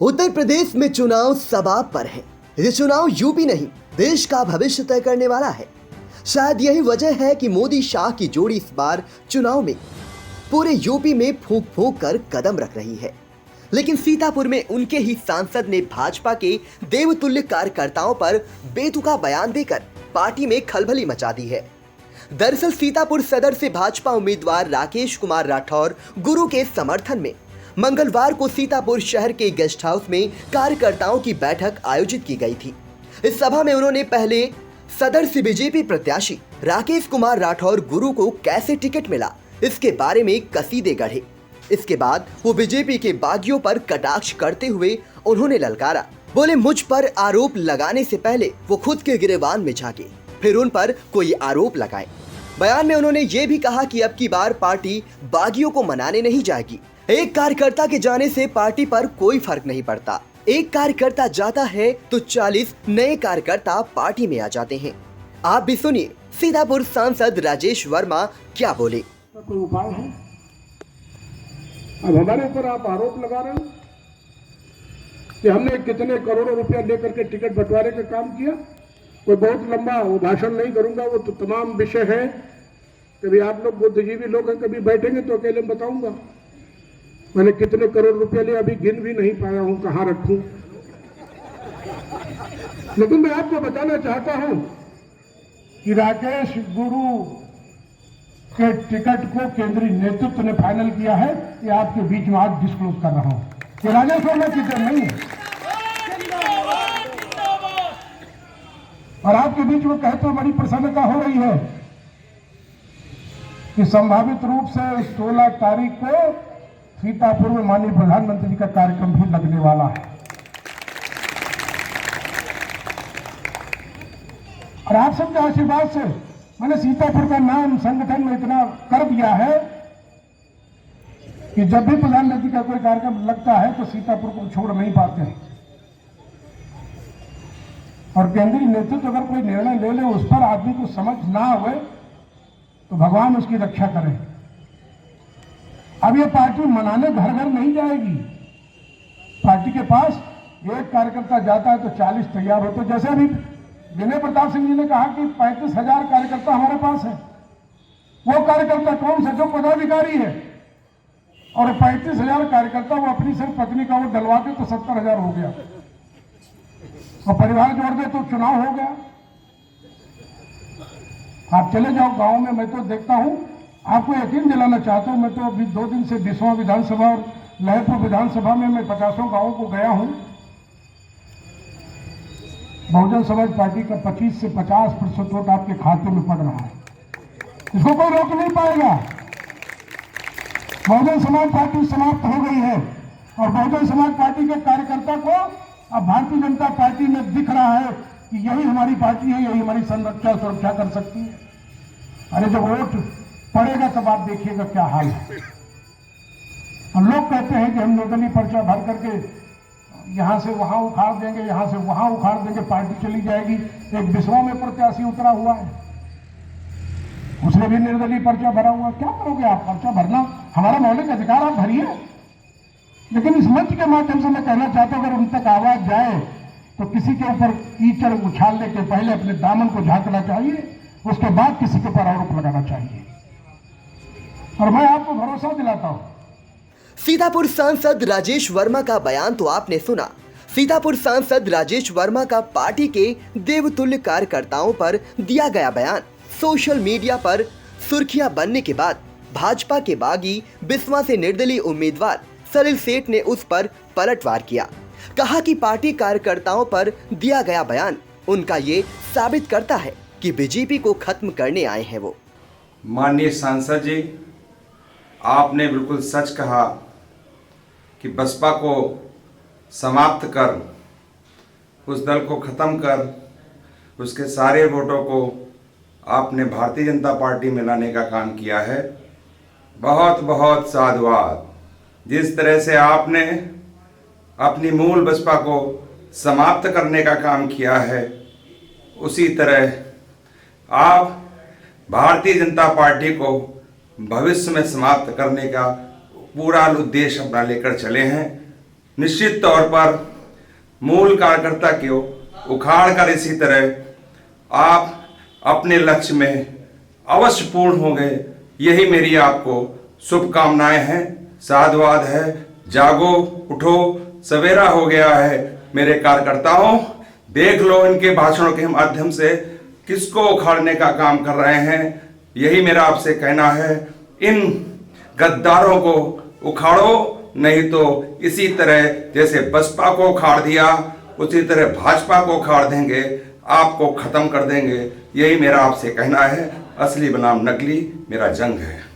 उत्तर प्रदेश में चुनाव सबाब पर है। ये चुनाव यूपी नहीं, देश का भविष्य तय करने वाला है। शायद यही वजह है कि मोदी शाह की जोड़ी इस बार चुनाव में पूरे यूपी में फूंक फूंक कर कदम रख रही है। लेकिन सीतापुर में उनके ही सांसद ने भाजपा के देवतुल्य कार्यकर्ताओं पर बेतुका बयान देकर पार्टी में खलबली मचा दी है। दरअसल सीतापुर सदर से भाजपा उम्मीदवार राकेश कुमार राठौर गुरु के समर्थन में मंगलवार को सीतापुर शहर के गेस्ट हाउस में कार्यकर्ताओं की बैठक आयोजित की गई थी। इस सभा में उन्होंने पहले सदर से बीजेपी प्रत्याशी राकेश कुमार राठौर गुरु को कैसे टिकट मिला, इसके बारे में कसीदे गढ़े। इसके बाद वो बीजेपी के बागियों पर कटाक्ष करते हुए उन्होंने ललकारा। बोले, मुझ पर आरोप लगाने से पहले वो खुद के गिरेबान में झांके, फिर उन पर कोई आरोप लगाए। बयान में उन्होंने ये भी कहा कि अब की बार पार्टी बागियों को मनाने नहीं जाएगी। एक कार्यकर्ता के जाने से पार्टी पर कोई फर्क नहीं पड़ता। एक कार्यकर्ता जाता है तो 40 नए कार्यकर्ता पार्टी में आ जाते हैं। आप भी सुनिए सीतापुर सांसद राजेश वर्मा क्या बोले। कोई उपाय है? अब हमारे ऊपर आप आरोप लगा रहे हो कि हमने कितने करोड़ों रुपया लेकर के टिकट बंटवारे का काम किया। कोई बहुत लंबा वो भाषण नहीं करूंगा, वो तो तमाम विषय है। कभी आप लोग बुद्धिजीवी लोग हैं, कभी बैठेंगे तो अकेले बताऊंगा मैंने कितने करोड़ रुपया लिए। अभी गिन भी नहीं पाया हूं कहां रखूं। लेकिन मैं आपको बताना चाहता हूं कि राकेश गुरु के टिकट को केंद्रीय नेतृत्व ने फाइनल किया है। ये आपके बीच में आज डिस्क्लोज कर रहा हूं। ये राजेश वर्मा की टिकट नहीं है। और आपके बीच में कहते हुए बड़ी प्रसन्नता हो रही है कि संभावित रूप से 16 तारीख को सीतापुर में माननीय प्रधानमंत्री जी का कार्यक्रम भी लगने वाला है। और आप सबके आशीर्वाद से मैंने सीतापुर का नाम संगठन में इतना कर दिया है कि जब भी प्रधानमंत्री का कोई कार्यक्रम लगता है तो सीतापुर को छोड़ नहीं पाते हैं। और केंद्रीय नेतृत्व अगर कोई निर्णय ले ले, उस पर आदमी को समझ ना आवे तो भगवान उसकी रक्षा करे। अब ये पार्टी मनाने घर घर नहीं जाएगी। पार्टी के पास एक कार्यकर्ता जाता है तो 40 तैयार होते। जैसे अभी विनय प्रताप सिंह जी ने कहा कि 35,000 कार्यकर्ता हमारे पास है। वो कार्यकर्ता कौन सा? जो पदाधिकारी है। और 35,000 कार्यकर्ता वो अपनी सिर्फ पत्नी का वो डलवाते तो 70,000 हो गया। और परिवार जोड़ दे तो चुनाव हो गया। आप चले जाओ गांव में, मैं तो देखता हूं, आपको यकीन दिलाना चाहता हूं। मैं तो अभी 2 दिन से 20वां विधानसभा और लहरपुर विधानसभा में मैं 50 गांवों को गया हूं। बहुजन समाज पार्टी का 25 से 50% वोट आपके खाते में पड़ रहा है। इसको कोई रोक नहीं पाएगा। बहुजन समाज पार्टी समाप्त हो गई है और बहुजन समाज पार्टी के कार्यकर्ता को अब भारतीय जनता पार्टी में दिख रहा है कि यही हमारी पार्टी है, यही हमारी संरक्षा सुरक्षा कर सकती है। अरे जब वोट पड़ेगा तब आप देखिएगा क्या हाल है। हम लोग कहते हैं कि हम निर्दलीय पर्चा भर करके यहां से वहां उखाड़ देंगे, यहां से वहां उखाड़ देंगे, पार्टी चली जाएगी। एक बिस्वा में प्रत्याशी उतरा हुआ है, उसने भी निर्दलीय पर्चा भरा हुआ। क्या करोगे आप? पर्चा भरना हमारा मौलिक अधिकार, आप भरिए। लेकिन इस मंच के माध्यम से मैं कहना चाहता हूं, अगर उन तक आवाज जाए तो किसी के ऊपर कीचड़ उछालने के पहले अपने दामन को झांकना चाहिए, उसके बाद किसी के ऊपर आरोप लगाना चाहिए। और मैं आपको भरोसा दिलाता हूं। सीतापुर सांसद राजेश वर्मा का बयान तो आपने सुना। सीतापुर सांसद राजेश वर्मा का पार्टी के देवतुल्य कार्यकर्ताओं पर दिया गया बयान सोशल मीडिया पर सुर्खियां बनने के बाद भाजपा के बागी बिस्वा से निर्दलीय उम्मीदवार सलिल सेठ ने उस पर पलटवार किया। कहा कि पार्टी कार्यकर्ताओं पर दिया गया बयान उनका ये साबित करता है कि बीजेपी को खत्म करने आए हैं वो। माननीय सांसद जी, आपने बिल्कुल सच कहा कि बसपा को समाप्त कर, उस दल को ख़त्म कर, उसके सारे वोटों को आपने भारतीय जनता पार्टी में लाने का काम किया है। बहुत बहुत साधुवाद। जिस तरह से आपने अपनी मूल बसपा को समाप्त करने का काम किया है, उसी तरह आप भारतीय जनता पार्टी को भविष्य में समाप्त करने का पूरा उद्देश्य अपना लेकर चले हैं। निश्चित तौर पर मूल कार्यकर्ता को उखाड़ कर इसी तरह आप अपने लक्ष्य में अवश्य पूर्ण होंगे, यही मेरी आपको शुभकामनाएं हैं। साधुवाद है। जागो, उठो, सवेरा हो गया है मेरे कार्यकर्ताओं। देख लो इनके भाषणों के माध्यम से किसको उखाड़ने का काम कर रहे हैं। यही मेरा आपसे कहना है, इन गद्दारों को उखाड़ो, नहीं तो इसी तरह जैसे बसपा को उखाड़ दिया उसी तरह भाजपा को उखाड़ देंगे, आपको खत्म कर देंगे। यही मेरा आपसे कहना है। असली बनाम नकली मेरा जंग है।